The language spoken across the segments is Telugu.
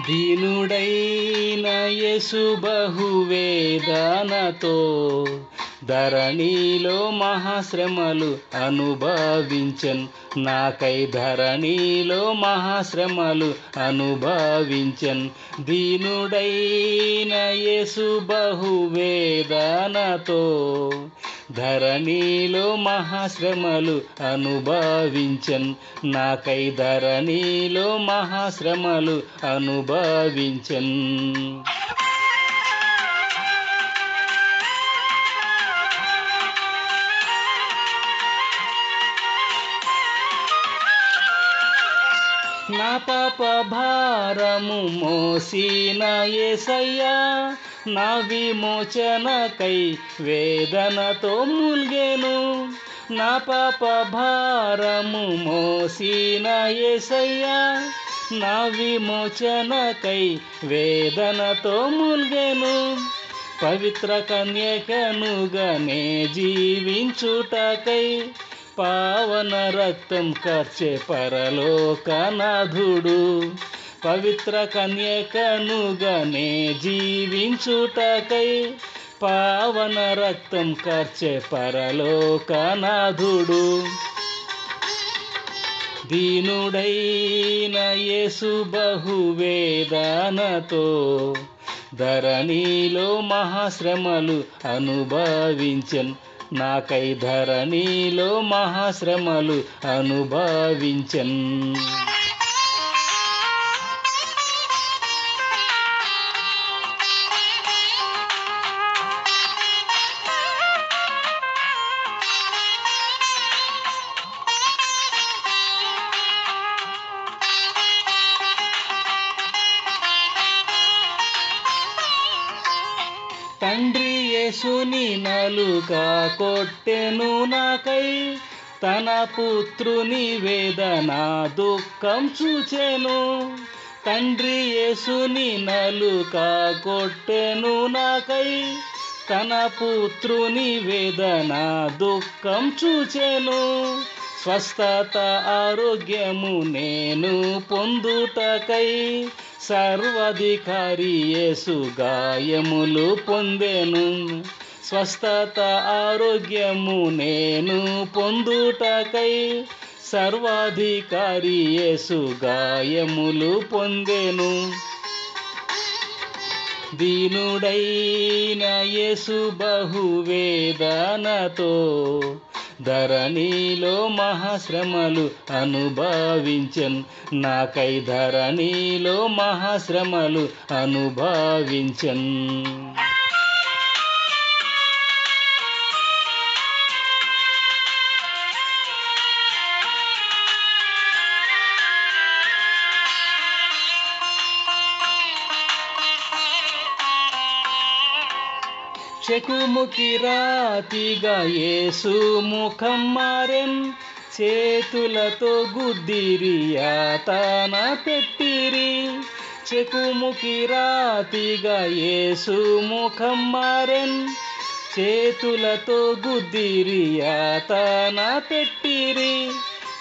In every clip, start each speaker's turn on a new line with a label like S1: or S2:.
S1: దీనుడైన యేసు బహువేదనతో ధరణిలో మహాశ్రమలు అనుభవించెన్. నాకై ధరణిలో మహాశ్రమలు అనుభవించెన్. దీనుడైన యేసు బహువేదనతో ధరణిలో మహాశ్రమలు అనుభవించెన్. నాకై ధరణిలో మహాశ్రమలు అనుభవించెన్. నా పాప భారము మోసిన యేసయ్యా, నా విమోచనకై వేదనతో మూల్గెను. నా పాప భారము మోసిన యేసయ్యా, నా విమోచనకై వేదనతో మూల్గెను. పవిత్ర కన్యకనుగానే జీవించుటకై పావన రక్తం కార్చే పరలోకనాథుడు. పవిత్ర కన్యకనుగానే జీవించుటకై పావన రక్తం కార్చే పరలోకనాథుడు. దీనుడైన యేసు బహువేదనతో ధరణిలో మహాశ్రమలు అనుభవించెన్. నాకై ధరణిలో మహాశ్రమలు అనుభవించెన్. తండ్రి యేసుని నాలుక కొట్టెను నాకై, తన పుత్రుని వేదన దుఃఖం చూచెను. తండ్రి యేసుని నాలుక కొట్టెను నాకై, తన పుత్రుని వేదన దుఃఖం చూచెను. స్వస్థత ఆరోగ్యము నేను పొందుటకై సర్వాధికారి యేసు గాయములు పొందెను. స్వస్థత ఆరోగ్యము నేను పొందుటకై సర్వాధికారి యేసు గాయములు పొందెను. దీనుడైన యేసు బహువేదనతో ధరణిలో మహాశ్రమలు అనుభవించెన్. నాకై ధరణిలో మహాశ్రమలు అనుభవించెన్. చెకుముకి రాతిగా యేసు ముఖం మారెన్. చేతులతో గుద్దిరి యాతన పెట్టిరి. చెకుముకి రాతిగా యేసు ముఖం మారెన్. చేతులతో గుద్దిరి యాతన పెట్టిరి.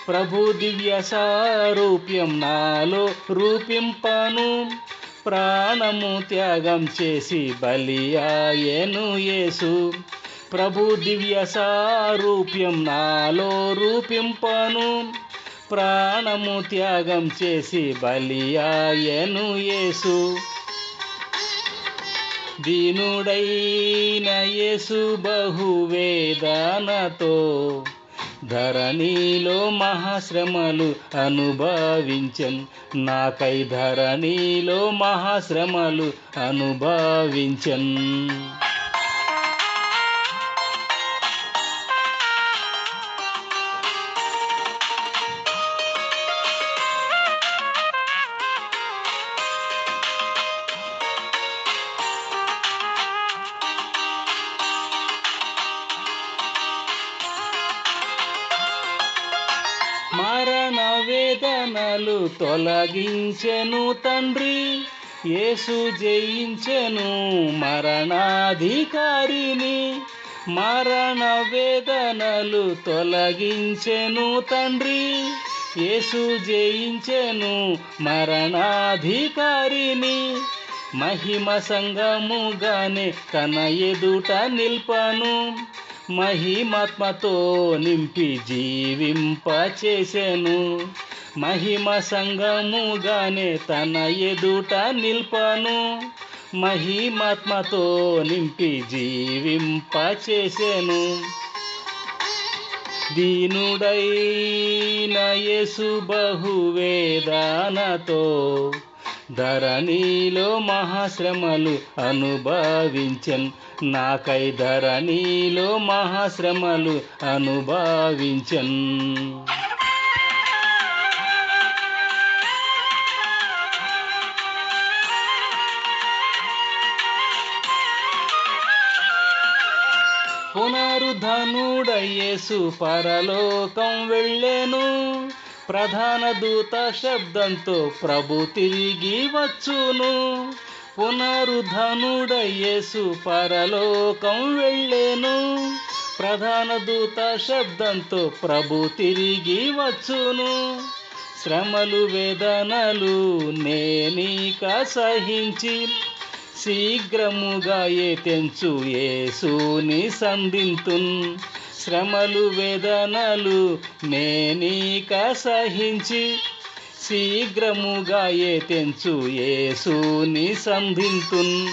S1: ప్రభు దివ్య సారూప్యం నాలో రూపింపను. ప్రాణము త్యాగం చేసి బలియాయెను యేసు. ప్రభు దివ్య సారూప్యం నాలో రూపింపను. ప్రాణము త్యాగం చేసి బలియాయెను యేసు. దీనుడైన యేసు బహువేదనతో ధరణిలో మహాశ్రమలు అనుభవించెన్. నాకై ధరణిలో మహాశ్రమలు అనుభవించెన్. మరణ వేదనలు తొలగించెను తండ్రి, యేసు జయించెను మరణాధికారిని. మరణ వేదనలు తొలగించెను తండ్రి, యేసు జయించెను మరణాధికారిని. మహిమ సంగముగానే తన ఎదుట నిల్పను, మహిమాత్మతో నింపి జీవింపచేసెను. మహిమ సంగముగానే తన ఎదుట నిల్పను, మహిమాత్మతో నింపి జీవింపచేసెను. దీనుడైన యేసు బహువేదనతో ధరణిలో మహాశ్రమలు అనుభవించెన్. నాకై ధరణిలో మహాశ్రమలు అనుభవించెన్. పునరుద్ధనుడై యేసు పరలోకం వెళ్ళెను. ప్రధాన దూత శబ్దంతో ప్రభు తిరిగి వచ్చును. పునరుద్ధనుడై యేసు పరలోకం వెళ్ళెను. ప్రధాన దూత శబ్దంతో ప్రభు తిరిగి వచ్చును. శ్రమలు వేదనలు నేనిక సహించి శీఘ్రముగా తెంచు యేసుని సంధింతున్. శ్రమలు వేదనలు నేనిక సహించి శీఘ్రముగా తెంచు యేసుని సంధింతున్.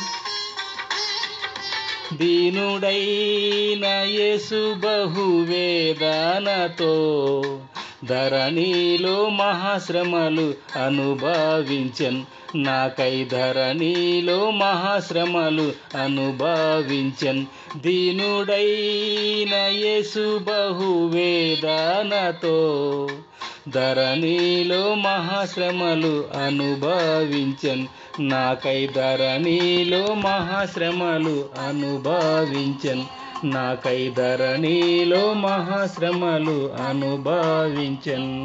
S1: దీనుడైన యేసు బహువేదనతో ధరణిలో మహాశ్రమలు అనుభవించెన్. నాకై ధరణిలో మహాశ్రమలు అనుభవించెన్. దీనుడైన యేసు బహువేదనతో ధరణిలో మహాశ్రమలు అనుభవించెన్. నాకై ధరణిలో మహాశ్రమలు అనుభవించెన్. నాకై ధరణిలో మహాశ్రమలు అనుభవించెన్.